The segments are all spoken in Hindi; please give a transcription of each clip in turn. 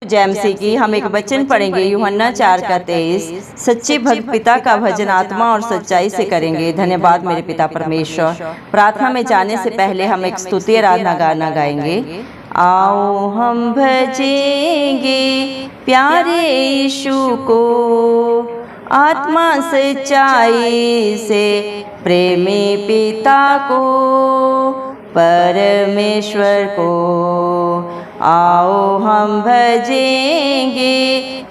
जैमसी की हम एक वचन पढ़ेंगे यूहन्ना 4:23। सच्चे भक्त पिता का भजन आत्मा और सच्चाई से करेंगे। धन्यवाद मेरे पिता परमेश्वर। प्रार्थना में जाने से पहले हम एक स्तुति आराधना गाना गाएंगे। आओ हम भजेंगे प्यारे यीशु को, आत्मा सच्चाई से प्रेमी पिता को, परमेश्वर को। आओ हम भजेंगे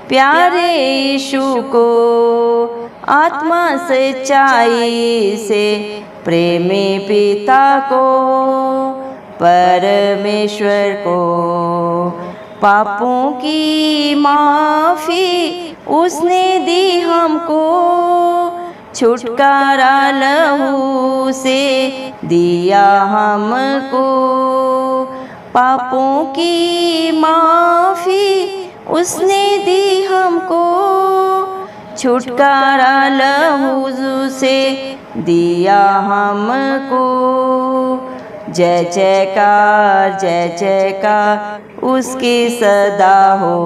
प्यारे यीशु को, आत्मा सच्चाई से प्रेमी पिता को, परमेश्वर को। पापों की माफ़ी उसने दी हमको, छुटकारा लहू से दिया हमको। पापों की माफ़ी उसने दी हमको, छुटकारा लहू से दिया हमको। जय जयकार उसकी सदा हो,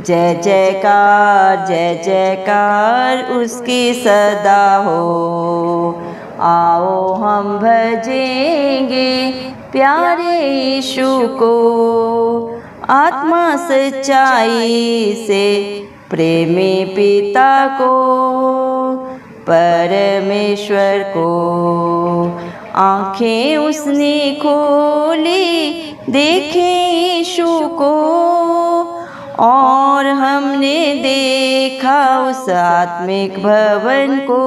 जय जयकार उसकी सदा हो। आओ हम भजेंगे प्यारे यीशु को, आत्मा सच्चाई से प्रेमी पिता को, परमेश्वर को। आँखें उसने खोली देखे यीशु को, और हमने देखा उस आत्मिक भवन को।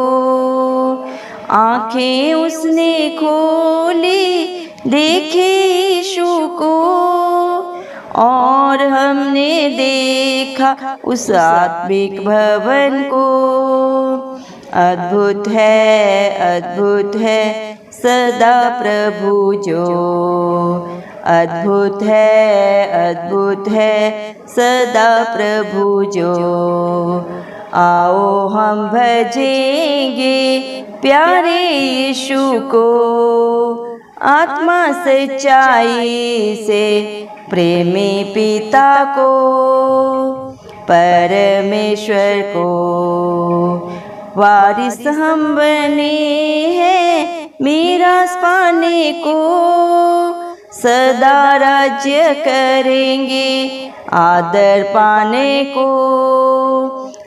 आँखें उसने खोली देखे यीशु को, और हमने देखा उस आत्मिक भवन को। अद्भुत है सदा प्रभु जो, अद्भुत है सदा प्रभु जो। आओ हम भजेंगे प्यारे यीशु को, आत्मा सच्चाई से प्रेमी पिता को, परमेश्वर को। वारिस हम बने हैं मीरास पाने को, सदा राज्य करेंगे आदर पाने को।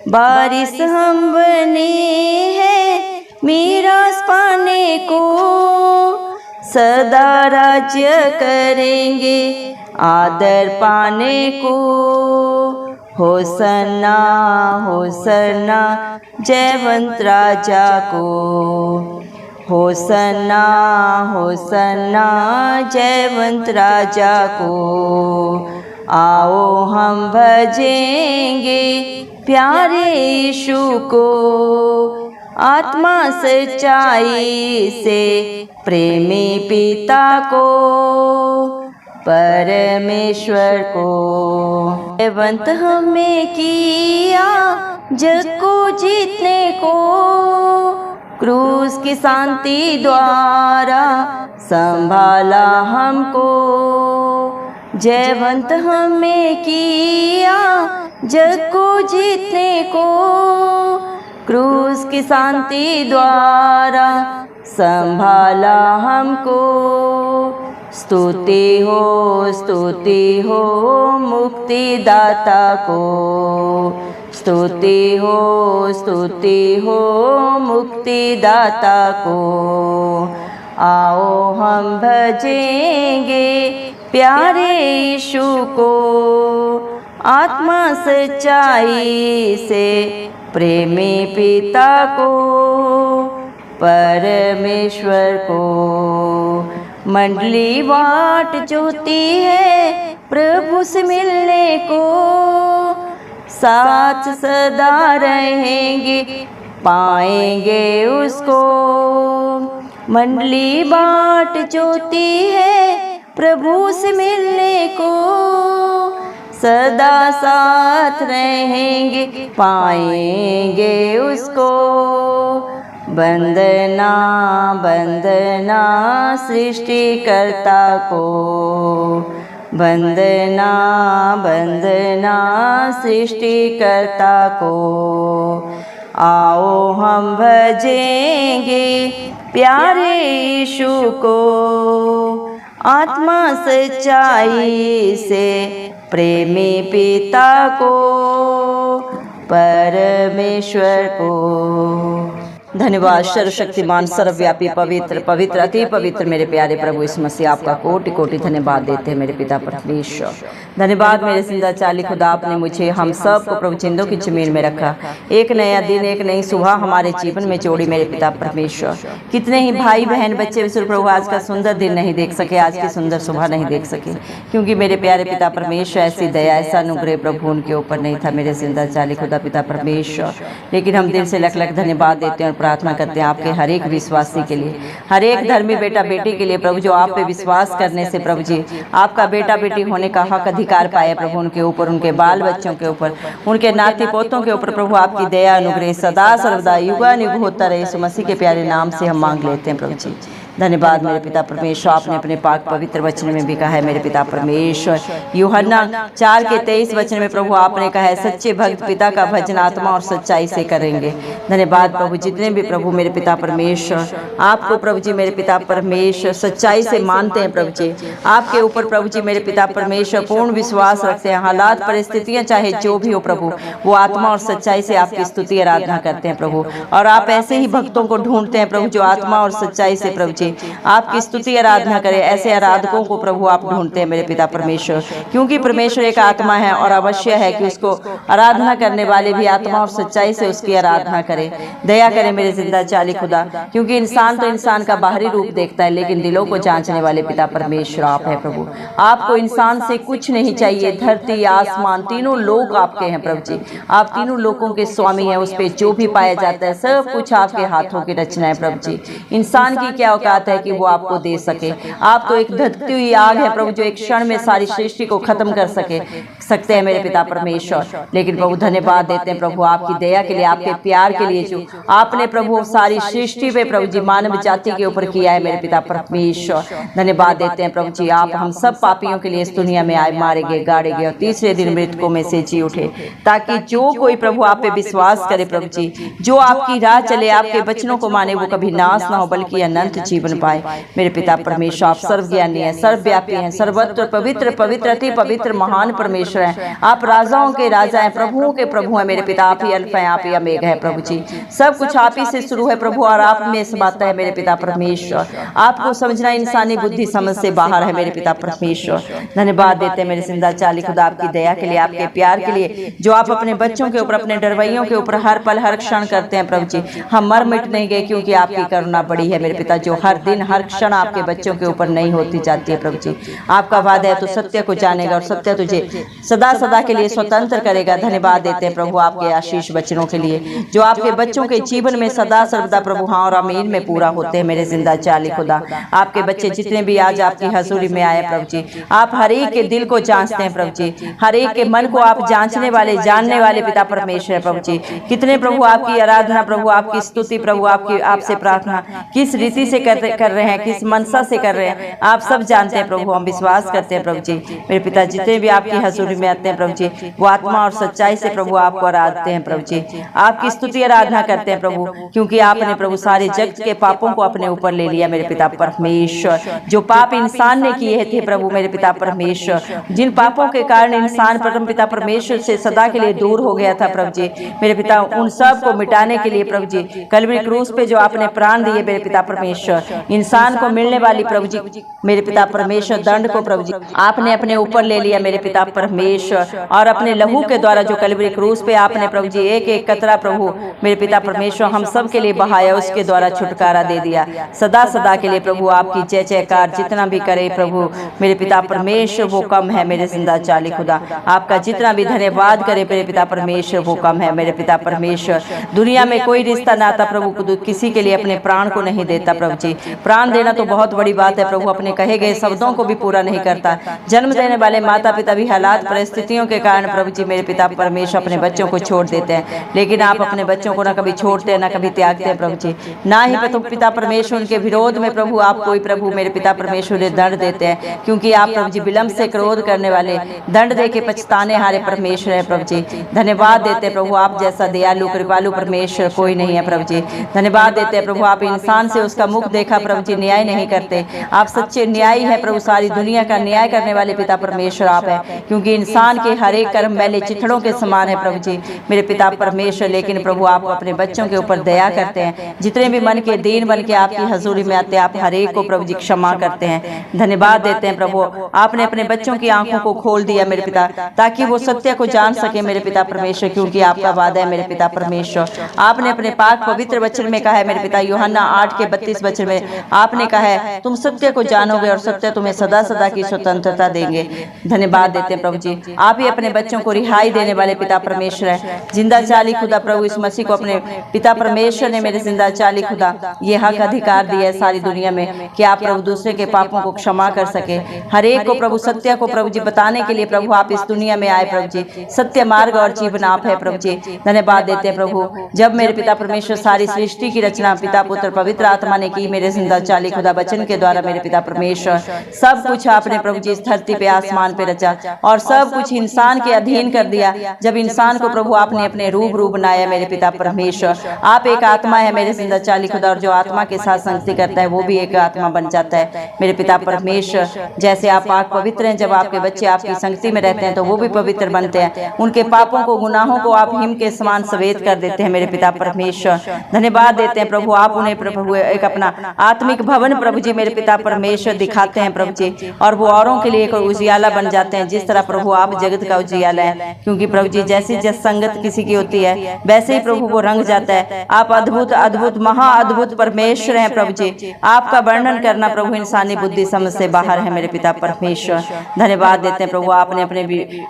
वारिस हम बने हैं मीरास पाने को, सदा राज्य करेंगे आदर पाने को। होसन्ना होसन्ना जयवंत राजा को, होसन्ना होसन्ना जयवंत राजा को। आओ हम भजेंगे प्यारे यीशु को, आत्मा सच्चाई से प्रेमी पिता को, परमेश्वर को। जयवंत हमें किया जग को जीतने को, क्रूस की शांति द्वारा संभाला हमको। जयवंत हमें किया जग को जीतने को, क्रूस की शांति द्वारा संभाला हमको। स्तुति हो मुक्तिदाता को, स्तुति हो मुक्तिदाता को। आओ हम भजेंगे प्यारे यीशु को, आत्मा सच्चाई से प्रेमी पिता को, परमेश्वर को। मंडली बाट जोती है प्रभु से मिलने को, साथ सदा रहेंगे पाएंगे उसको। मंडली बाट जोती है प्रभु से मिलने को, सदा साथ रहेंगे पाएंगे उसको। वंदना वंदना सृष्टिकर्ता को, वंदना वंदना सृष्टिकर्ता को, आओ हम भजेंगे प्यारे यीशु को। आत्मा सच्चाई से प्रेमी पिता को, परमेश्वर को। धन्यवाद सर्वशक्तिमान सर्वव्यापी पवित्र पवित्र अति पवित्र मेरे प्यारे प्रभु यीशु मसीह, आपका कोटि कोटि धन्यवाद देते हैं मेरे पिता परमेश्वर। धन्यवाद मेरे जिंदा चाली खुदा, आपने मुझे हम सब को प्रभु जिंदों की जमीन में रखा। एक नया दिन एक नई सुबह हमारे जीवन में जोड़ी मेरे पिता परमेश्वर। कितने ही भाई बहन बच्चे विश्व प्रभु आज का सुंदर दिन नहीं देख सके, आज की सुंदर सुबह नहीं देख सके, क्योंकि मेरे प्यारे पिता परमेश्वर ऐसी दया ऐसा अनुग्रह प्रभु उनके ऊपर नहीं था मेरे जिंदा चाली खुदा पिता परमेश्वर। लेकिन हम दिल से लख लख धन्यवाद देते हैं और प्रार्थना करते हैं आपके हर एक विश्वासी के लिए, हर एक धर्मी बेटा बेटी के लिए प्रभु, जो आप पे विश्वास करने से प्रभु जी आपका बेटा बेटी होने का हक अधिकार पाए प्रभु, उनके ऊपर, उनके बाल बच्चों के ऊपर, उनके नाती पोतों के ऊपर प्रभु आपकी दया अनुग्रह सदा सर्वदा युगानुग होता रहे। यीशु मसीह के प्यारे नाम से हम मांग लेते हैं प्रभु जी। धन्यवाद मेरे पिता परमेश्वर, आपने अपने पाक पवित्र वचन में भी कहा है मेरे पिता परमेश्वर, यूहन्ना 4:23 वचन में प्रभु आपने कहा है, सच्चे भक्त पिता का भजन आत्मा और सच्चाई से करेंगे। धन्यवाद प्रभु, जितने भी प्रभु मेरे पिता परमेश्वर आपको प्रभु जी मेरे पिता परमेश्वर सच्चाई से मानते हैं प्रभु जी, आपके ऊपर प्रभु जी मेरे पिता परमेश्वर पूर्ण विश्वास रखते हैं, हालात परिस्थितियां चाहे जो भी हो प्रभु, वो आत्मा और सच्चाई से आपकी स्तुति आराधना करते हैं प्रभु। और आप ऐसे ही भक्तों को ढूंढते हैं प्रभु, जो आत्मा और सच्चाई से प्रभु आपकी स्तुति आराधना करें। ऐसे आराधकों को प्रभु आप ढूंढते हैं मेरे पिता परमेश्वर, क्योंकि परमेश्वर एक आत्मा है और अवश्य है कि उसको आराधना करने वाले भी आत्मा और सच्चाई से उसकी आराधना करें। दया करें मेरे जिंदा चाली खुदा, क्योंकि इंसान तो इंसान का बाहरी रूप देखता है, लेकिन दिलों को जांचने वाले पिता परमेश्वर आप है प्रभु। आपको इंसान से कुछ नहीं चाहिए, धरती आसमान तीनों लोग आपके हैं प्रभु जी, आप तीनों लोगों के स्वामी हैं। उस पर जो भी पाया जाता है सब कुछ आपके हाथों की रचना है प्रभु जी। इंसान की क्या औकात है कि वो आपको दे सके? आप तो एक धधती हुई आग है प्रभु, जो एक क्षण में सारी सृष्टि को खत्म कर सकते हैं मेरे पिता परमेश्वर। लेकिन प्रभु धन्यवाद देते हैं प्रभु आपकी दया के लिए, आपके प्यार के लिए, जो आपने प्रभु सारी सृष्टि पे प्रभु जी मानव जाति के ऊपर किया है मेरे पिता परमेश्वर। धन्यवाद देते हैं प्रभु जी, आप हम सब पापियों के लिए इस दुनिया में आए, मारे गए, गाड़े गए और तीसरे दिन मृतकों में से जी उठे, ताकि जो कोई प्रभु आप पे विश्वास करे प्रभु जी, जो आपकी राह चले, आपके वचनों को माने, वो कभी नाश ना हो बल्कि अनंत जीवन पाए। मेरे पिता परमेश्वर आप सर्वज्ञानी हैं, सर्वव्यापी हैं, सर्वत्र पवित्र पवित्र अति पवित्र महान परमेश्वर हैं। आप राजाओं के राजा हैं, प्रभुओं के प्रभु हैं मेरे पिता। आप ही अल्फा हैं, आप ही ओमेगा है प्रभु जी। सब कुछ आप ही से शुरू है प्रभु और आप में समाता है मेरे पिता परमेश्वर। आपको समझना इंसानी बुद्धि समझ से बाहर है मेरे पिता परमेश्वर। धन्यवाद देते हैं मेरे जिंदा चाली खुदा आपकी दया के लिए, आपके प्यार के लिए, जो आप अपने बच्चों के ऊपर, अपने डरवैयों के ऊपर हर पल हर क्षण करते हैं प्रभु जी। हम मर मिट नहीं गए, क्योंकि आपकी करुणा बड़ी है मेरे पिता, जो हर दिन हर क्षण आपके बच्चों के ऊपर नहीं होती जाती है प्रभु जी। आपका वादा है तो सत्य को जानेगा और सत्य तुझे सदा सदा के लिए स्वतंत्र करेगा। धन्यवाद देते हैं प्रभु आपके आशीष वचनों के लिए, जो आपके बच्चों के जीवन में सदा सर्वदा प्रभु हाँ और आमीन में पूरा होते हैं मेरे जिंदा चाली खुदा। आपके बच्चे जितने भी आज आपकी हजूरी में आए प्रभु जी, आप हर एक के दिल को जांचते हैं प्रभु जी, हर एक के मन को आप जांचने वाले जानने वाले पिता परमेश्वर प्रभु जी। कितने प्रभु आपकी आराधना प्रभु, आपकी स्तुति प्रभु, आपकी आपसे प्रार्थना किस रीति से कर रहे हैं, किस मनसा से कर रहे हैं, आप सब जानते हैं प्रभु। हम विश्वास करते हैं प्रभु जी मेरे पिता, जितने भी आपकी हजूरी में आते हैं प्रभु जी, वो आत्मा और सच्चाई से प्रभु आपको आराधते हैं प्रभु जी, आपकी स्तुति आराधना करते हैं प्रभु, क्योंकि आपने प्रभु सारे जगत के पापों को अपने ऊपर ले लिया मेरे पिता परमेश्वर। जो पाप इंसान ने किए थे प्रभु मेरे पिता परमेश्वर, जिन पापों के कारण इंसान परम पिता परमेश्वर से सदा के लिए दूर हो गया था प्रभु जी मेरे पिता, उन सब को मिटाने के लिए प्रभु जी कलवरी क्रूस पे जो आपने प्राण दिए मेरे पिता परमेश्वर, इंसान को मिलने वाली प्रभु जी मेरे पिता परमेश्वर दंड को प्रभु जी आपने अपने ऊपर ले लिया मेरे पिता परमेश्वर, और अपने लहू के द्वारा जो कलवरी क्रूस पे आपने प्रभु जी एक एक कतरा प्रभु मेरे पिता परमेश्वर हम सब के लिए बहाया, उसके द्वारा छुटकारा दे दिया सदा सदा के लिए प्रभु। आपकी जय जयकार जितना भी करे प्रभु मेरे पिता परमेश्वर वो कम है मेरे जिंदा चाली खुदा। आपका जितना भी धन्यवाद करे मेरे पिता परमेश्वर वो कम है मेरे पिता परमेश्वर। दुनिया में कोई रिश्ता नाता प्रभु किसी के लिए अपने प्राण को नहीं देता प्रभु जी, प्राण देना तो बहुत बड़ी बात है प्रभु, अपने कहे गए शब्दों को भी पूरा नहीं करता। जन्म देने वाले माता पिता भी हालात परिस्थितियों के कारण प्रभु जी मेरे पिता परमेश्वर अपने बच्चों को छोड़ देते हैं, लेकिन आप अपने बच्चों को न कभी छोड़ते हैं न कभी त्यागते हैं प्रभु जी। ना ही पिता परमेश्वर उनके विरोध में प्रभु आप कोई प्रभु मेरे पिता परमेश्वर ने दंड देते हैं, क्योंकि आप प्रभु जी विलंब से क्रोध करने वाले, दंड दे के पछताने हारे परमेश्वर है प्रभु जी। धन्यवाद देते हैं प्रभु, आप जैसा दयालु कृपालु परमेश्वर कोई नहीं है प्रभु जी। धन्यवाद देते हैं प्रभु, आप इंसान से उसका मुख देखा प्रभु जी न्याय नहीं करते, आप सच्चे न्यायी है प्रभु, सारी दुनिया का न्याय करने वाले पिता परमेश्वर आप है, क्योंकि इंसान के हर एक कर्म मैले चिथड़ों के समान है प्रभु जी मेरे पिता परमेश्वर। लेकिन प्रभु आप अपने बच्चों के ऊपर दया करते हैं, जितने भी मन के दीन बन के आपकी हजूरी में आते हैं आप हर एक को प्रभु जी क्षमा करते हैं। धन्यवाद देते हैं प्रभु, आपने अपने बच्चों की आंखों को खोल दिया मेरे पिता, ताकि वो सत्य को जान सके मेरे पिता परमेश्वर, क्योंकि आपका वादा है मेरे पिता परमेश्वर। आपने अपने पाक पवित्र वचन में कहा है मेरे पिता, यूहन्ना 8:32 वचन में आपने कहा है तुम सत्य को जानोगे और सत्य तुम्हें सदा सदा की स्वतंत्रता देंगे। धन्यवाद देते हैं प्रभु जी, आप ही अपने बच्चों को रिहाई देने वाले पिता परमेश्वर है। जिंदा चाली खुदा प्रभु इस मसीह को अपने पिता परमेश्वर ने मेरे जिंदा चाली खुदा ये हक अधिकार दिया है सारी दुनिया में कि आप प्रभु दूसरे के पापों को क्षमा कर सके, हर एक को प्रभु सत्य को प्रभु जी बताने के लिए प्रभु आप इस दुनिया में आए प्रभु जी, सत्य मार्ग और जीवन आप है प्रभु जी। धन्यवाद देते हैं प्रभु, जब मेरे पिता परमेश्वर सारी सृष्टि की रचना पिता पुत्र पवित्र आत्मा ने की मेरे जिंदा चाली खुदा वचन के द्वारा मेरे पिता परमेश्वर, सब कुछ आपने प्रभु जी इस धरती पे आसमान पे रचा और सब कुछ इंसान के अधीन कर दिया। जब इंसान को प्रभु आपने अपने रूप बनाया मेरे पिता परमेश्वर, आप एक आत्मा है मेरे जिंदा चाली खुदा, और जो आत्मा के साथ संगति करता है वो भी एक आत्मा बन जाता है मेरे पिता परमेश्वर। जैसे आप पाक पवित्र हैं, जब आपके बच्चे आपकी संगति में रहते हैं तो वो भी पवित्र बनते हैं, उनके पापों को गुनाहों को आप हिम के समान सफेद कर देते हैं मेरे पिता परमेश्वर। धन्यवाद देते हैं प्रभु, आप उन्हें प्रभु एक अपना आत्मिक भवन प्रभु जी मेरे पिता परमेश्वर दिखाते हैं प्रभु जी, और वो औरों के लिए एक उजियाला बन जाते हैं, जिस तरह प्रभु आप जगत का उजियाला है। क्योंकि प्रभु जी जैसी जस संगत किसी की होती है वैसे ही प्रभु वो रंग जाता है। आप अद्भुत अद्भुत महा अद्भुत परमेश्वर हैं प्रभु जी, आपका वर्णन करना प्रभु इंसानी बुद्धि समझ से बाहर है मेरे पिता परमेश्वर। धन्यवाद देते हैं प्रभु, आपने अपने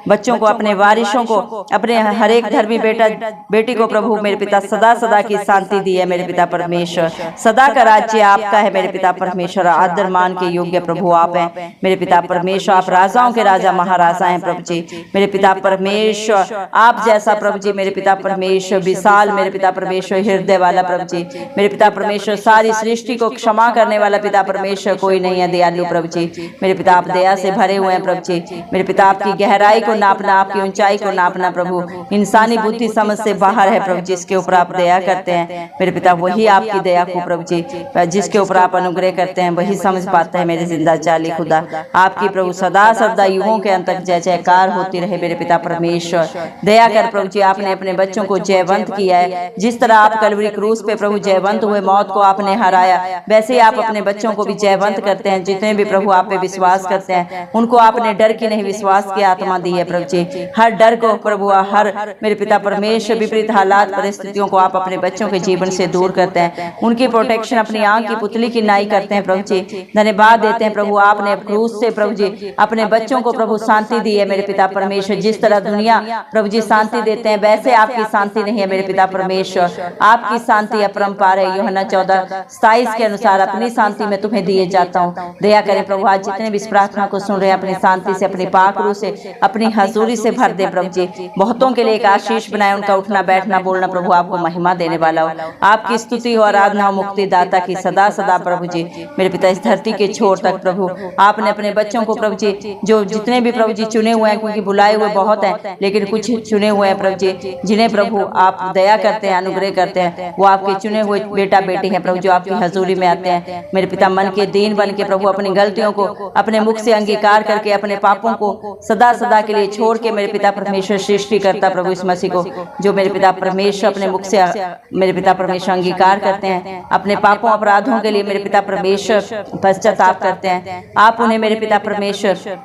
बच्चों को, अपने वारिशों को, अपने हर एक धर्मी बेटा बेटी को प्रभु मेरे पिता सदा सदा की शांति दी है मेरे पिता परमेश्वर। सदा का राज्य आपका है मेरे पिता परमेश्वर, आदर मान के योग्य प्रभु आप हैं मेरे पिता परमेश्वर। आप राजाओं के राजा महाराजा हैं प्रभु जी मेरे पिता परमेश्वर। आप जैसा प्रभु जी मेरे पिता परमेश्वर विशाल मेरे पिता परमेश्वर हृदय वाला प्रभु जी मेरे पिता परमेश्वर, सारी सृष्टि को क्षमा करने वाला पिता परमेश्वर कोई नहीं है। दयालु प्रभु जी मेरे पिता, आप दया से भरे हुए हैं प्रभु जी मेरे पिता। आपकी गहराई को नापना, आपकी ऊंचाई को नापना प्रभु इंसानी बुद्धि समझ से बाहर है प्रभु, जिसके ऊपर आप दया करते हैं मेरे पिता वही आपकी दया को प्रभु जी, जिसके ऊपर आप अनुग्रह करते हैं वही समझ पाता है मेरे जिंदा चाली खुदा। आपकी प्रभु सदा सदा युगों के अंत तक जय जयकार होती रहे मेरे पिता परमेश्वर। दया कर प्रभु जी, आपने अपने बच्चों को जयवंत किया है, जिस तरह आप कलवरी क्रूस पे प्रभु जयवंत हुए, मौत को आपने हराया, वैसे ही आप अपने बच्चों को भी जयवंत करते हैं। जितने भी प्रभु आप पे विश्वास करते हैं उनको आपने डर की नहीं विश्वास की आत्मा दी है प्रभु जी। हर डर को प्रभु, हर मेरे पिता परमेश्वर विपरीत हालात परिस्थितियों को आप अपने बच्चों के जीवन से दूर करते हैं, उनकी प्रोटेक्शन अपनी आंख की पुतली की नाई करते हैं प्रभु जी। धन्यवाद देते हैं प्रभु, आपने क्रूस से प्रभु जी अपने बच्चों को प्रभु शांति दी है मेरे पिता परमेश्वर। जिस तरह दुनिया प्रभु जी शांति देते हैं वैसे आपकी शांति नहीं है मेरे पिता परमेश्वर। आपकी शांति अपरंपार है, यूहन्ना 14:27 के अनुसार अपनी शांति में तुम्हें दिए जाता हूँ। दया करें प्रभु, आज जितने भी इस प्रार्थना को सुन रहे हैं अपनी शांति से, अपनी पाक रूह से, अपनी हजूरी से भर दे प्रभु जी। बहुतों के लिए एक आशीष बनाए, उनका उठना बैठना बोलना प्रभु आपको महिमा देने वाला हो। आपकी स्तुति हो, आराधना हो मुक्ति दाता की सदा सदा प्रभु जी मेरे पिता इस धरती के छोर तक प्रभु आपने अपने बच्चों को प्रभु जी, जो जितने भी प्रभु जी चुने हुए हैं, क्योंकि बुलाए हुए बहुत हैं लेकिन कुछ चुने हुए हैं प्रभु जी, जिन्हें प्रभु आप दया करते हैं, अनुग्रह करते हैं, वो आपके चुने हुए बेटा बेटी हैं प्रभु, जो आपकी हजूरी में आते हैं मेरे पिता मन के दीन बन के प्रभु, अपनी गलतियों को अपने मुख से अंगीकार करके, अपने पापों को सदा सदा के लिए छोड़ के मेरे पिता परमेश्वर सृष्टि करता प्रभु इस मसीह को, जो मेरे पिता परमेश्वर अपने मुख से मेरे पिता परमेश्वर अंगीकार करते हैं, अपने पापों अपराधों के लिए मेरे पिता परमेश्वर पश्चाताप करते हैं। आप उन्हें मेरे पिता परमेश्वर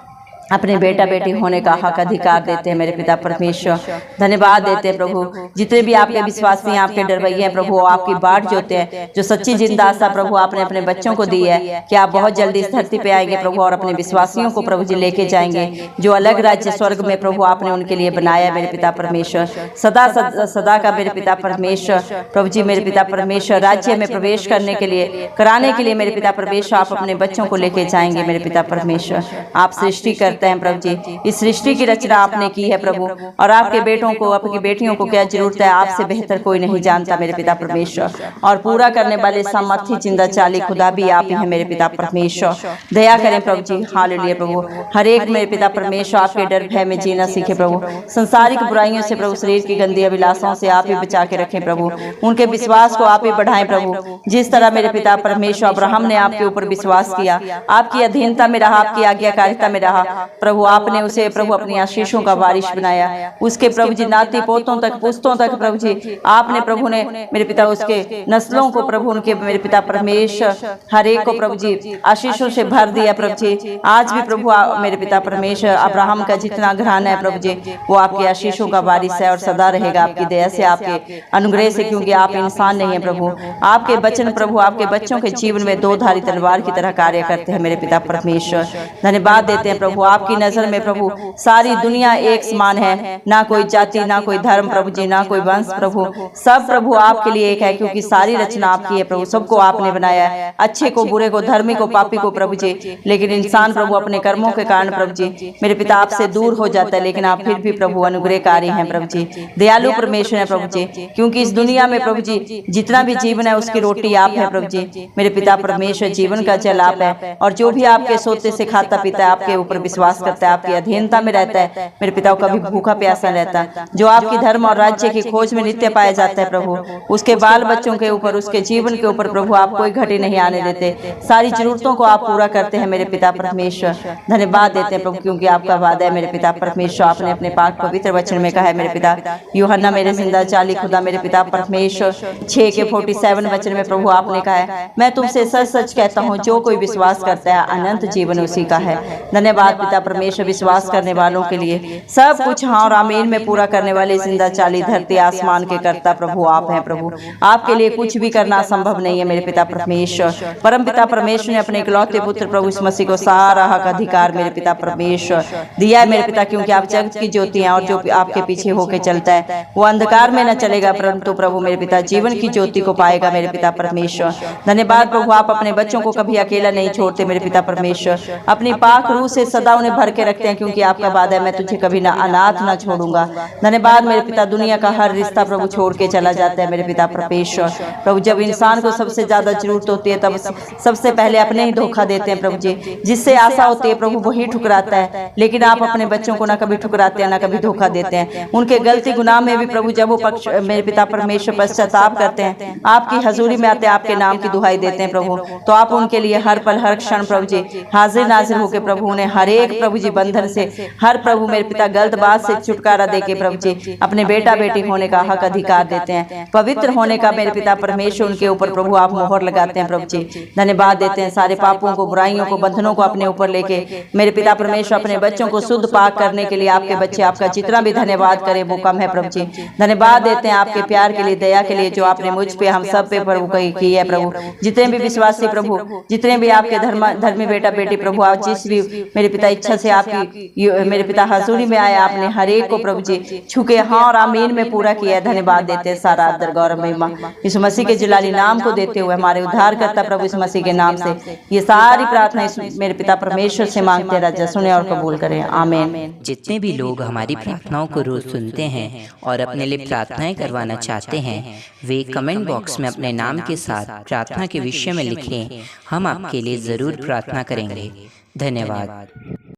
अपने बेटा बेटी होने का हक अधिकार देते हैं मेरे पिता परमेश्वर। धन्यवाद देते हैं प्रभु, जितने भी आपके विश्वासी हैं, आपके डरवैये हैं प्रभु, आपकी बाट जोते हैं, जो सच्ची जिंदा आशा प्रभु आपने अपने बच्चों को दी है कि आप बहुत जल्दी इस धरती पे आएंगे प्रभु और अपने विश्वासियों को प्रभु जी लेके जाएंगे, जो अलग राज्य स्वर्ग में प्रभु आपने उनके लिए बनाया मेरे पिता परमेश्वर। सदा का मेरे पिता परमेश्वर प्रभु जी, मेरे पिता परमेश्वर राज्य में प्रवेश करने के लिए कराने के लिए मेरे पिता परमेश्वर आप अपने बच्चों को लेके जाएंगे मेरे पिता परमेश्वर। आप सृष्टि करते हैं प्रभु जी, इस सृष्टि की रचना आपने की है प्रभु, और आपके बेटों को आपकी बेटियों को क्या जरूरत है आपसे बेहतर कोई नहीं जानता मेरे पिता परमेश्वर। और पूरा करने वाले सामर्थी जिंदा चाली खुदा भी आप ही हैं मेरे पिता परमेश्वर। दया करें प्रभु जी, हालेलुया प्रभु। हर एक मेरे पिता परमेश्वर आपके डर भय में जीना सीखे प्रभु, संसारिक बुराइयों से प्रभु, शरीर की गंदी अभिलाषाओं से आप ही बचा के रखें प्रभु, उनके विश्वास को आप ही बढ़ाएं प्रभु। जिस तरह मेरे पिता परमेश्वर अब्राहम ने आपके ऊपर विश्वास किया, आपकी अधीनता में रहा, आपकी आज्ञाकारिता में रहा प्रभु, आपने उसे प्रभु अपनी आशीषों का वारिश बनाया। उसके प्रभु जी नाती पोतों तक, पुस्तों तक प्रभु जी आपने प्रभु ने मेरे पिता उसके नस्लों को प्रभु, उनके मेरे पिता परमेश्वर हर एक को प्रभु जी आशीषों से भर दिया प्रभु जी। आज भी प्रभु मेरे पिता परमेश्वर अब्राहम का जितना घराना है प्रभु जी, वो आपकी आशीषों का वारिस है और सदा रहेगा आपकी दया से, आपके अनुग्रह से, क्योंकि आप इंसान नहीं है प्रभु। आपके वचन प्रभु आपके बच्चों के जीवन में दो धारी तलवार की तरह कार्य करते हैं मेरे पिता परमेश्वर। धन्यवाद देते हैं प्रभु, आपकी नजर में प्रभु सारी दुनिया एक समान है, ना कोई जाति, ना कोई धर्म प्रभु जी, ना कोई वंश प्रभु, सब प्रभु आपके लिए एक है, क्योंकि सारी रचना आपकी है प्रभु, सबको आपने बनाया है, अच्छे को, बुरे को, धर्मी को, पापी को प्रभु जी। लेकिन इंसान प्रभु अपने कर्मों के कारण प्रभु जी मेरे पिता आपसे दूर हो जाता है, लेकिन आप फिर भी प्रभु अनुग्रहकारी हैं प्रभु जी, दयालु परमेश्वर है प्रभु जी, क्योंकि इस दुनिया में प्रभु जी जितना भी जीवन है उसकी रोटी आप है प्रभु जी। मेरे पिता परमेश्वर जीवन का जल आप है, और जो भी आपके सोते से खाता पीता है, आपके ऊपर विश्वास करता है, आपकी अधीनता में रहता है मेरे पिता को कभी भूखा प्यासा रहता है। जो आपकी धर्म और राज्य की खोज में नित्य पाया जाता है प्रभु, उसके बाल बच्चों के ऊपर, उसके जीवन के ऊपर प्रभु आप कोई घटी नहीं आने देते, सारी जरूरतों को आप पूरा करते हैं मेरे पिता परमेश्वर। धन्यवाद देते हैं प्रभु, क्योंकि आपका वादा है मेरे पिता परमेश्वर, आपने अपने पाक पवित्र वचन में कहा है मेरे पिता, यूहन्ना मेरे जिंदा चाली खुदा मेरे पिता परमेश्वर 6:47 वचन में प्रभु आपने कहा है, मैं तुमसे सच सच कहता हूँ, जो कोई विश्वास करता है अनंत जीवन उसी का है। धन्यवाद पिता परमेश्वर, विश्वास करने वालों के लिए सब कुछ हाँ और आमीन में पूरा करने वाले जिंदा चाली धरती आसमान के कर्ता प्रभु आप हैं प्रभु, आपके लिए कुछ भी करना संभव नहीं है मेरे पिता परमेश्वर। परम पिता परमेश्वर ने अपने इकलौते पुत्र प्रभु यीशु मसीह को सारा हक अधिकार मेरे पिता परमेश्वर दिया है मेरे पिता, क्योंकि आप जगत की ज्योति हैं, और जो आपके पीछे होके चलता है वो अंधकार में न चलेगा, परंतु प्रभु मेरे पिता जीवन की ज्योति को पाएगा मेरे पिता परमेश्वर। धन्यवाद प्रभु, आप अपने बच्चों को कभी अकेला नहीं छोड़ते मेरे पिता परमेश्वर, अपनी पाक रूह से सदा उन्हें भर के रखते हैं, क्योंकि आपका वादा है मैं तुझे कभी ना अनाथ ना छोड़ूंगा। धन्यवाद मेरे पिता, दुनिया का हर रिश्ता प्रभु छोड़ के चला जाता है मेरे पिता परमेश्वर प्रभु, जब इंसान को सबसे ज्यादा जरूरत होती है तब सबसे पहले अपने ही धोखा देते हैं प्रभु जी, जिससे आशा होती है प्रभु वही ठुकराता है, लेकिन आप अपने बच्चों को ना कभी ठुकराते हैं ना कभी धोखा देते हैं। उनके गलती गुनाह में भी प्रभु जब वो मेरे पिता परमेश्वर पश्चाताप करते हैं, आपकी हजूरी में आते हैं, आपके नाम की दुहाई देते हैं प्रभु, तो आप उनके लिए हर पल हर क्षण प्रभु जी हाजिर नाजिर होकर प्रभु उन्हें हर एक प्रभु जी बंधन से, हर प्रभु मेरे पिता गलत बात से छुटकारा देके प्रभु जी अपने बेटा बेटी होने का हक अधिकार देते हैं, पवित्र होने का मेरे पिता परमेश्वर उनके ऊपर प्रभु आप मोहर लगाते हैं प्रभु जी। धन्यवाद देते हैं, सारे पापों को, बुराइयों को, बंधनों को अपने ऊपर लेके मेरे पिता परमेश्वर अपने बच्चों को शुद्ध पाक करने के लिए आपके बच्चे आपका जितना भी धन्यवाद करें वो कम है प्रभु जी। धन्यवाद देते हैं आपके प्यार के लिए, दया के लिए, जो आपने मुझ पे हम सब पे प्रभु की है प्रभु, जितने भी विश्वासी प्रभु, जितने भी आपके धर्मी बेटा बेटी प्रभु, आप जिस भी मेरे पिता इच्छा से आपकी मेरे पिता हजूरी में आए, आपने हर एक को प्रभु जी छुके हाँ और आमीन में पूरा किया है। धन्यवाद देते हैं, सारा आदर गौरव महिमा यीशु मसीह के जलाली नाम को देते हुए हमारे उद्धार करता प्रभु यीशु मसीह के नाम से ये सारी प्रार्थना मेरे पिता परमेश्वर से मांगते हैं, राजा सुने और कबूल करें, आमीन। जितने भी लोग हमारी प्रार्थनाओं को रोज सुनते हैं और अपने लिए प्रार्थनाएं करवाना चाहते हैं, वे कमेंट बॉक्स में अपने नाम के साथ प्रार्थना के विषय में लिखें, हम आपके लिए जरूर प्रार्थना करेंगे। धन्यवाद।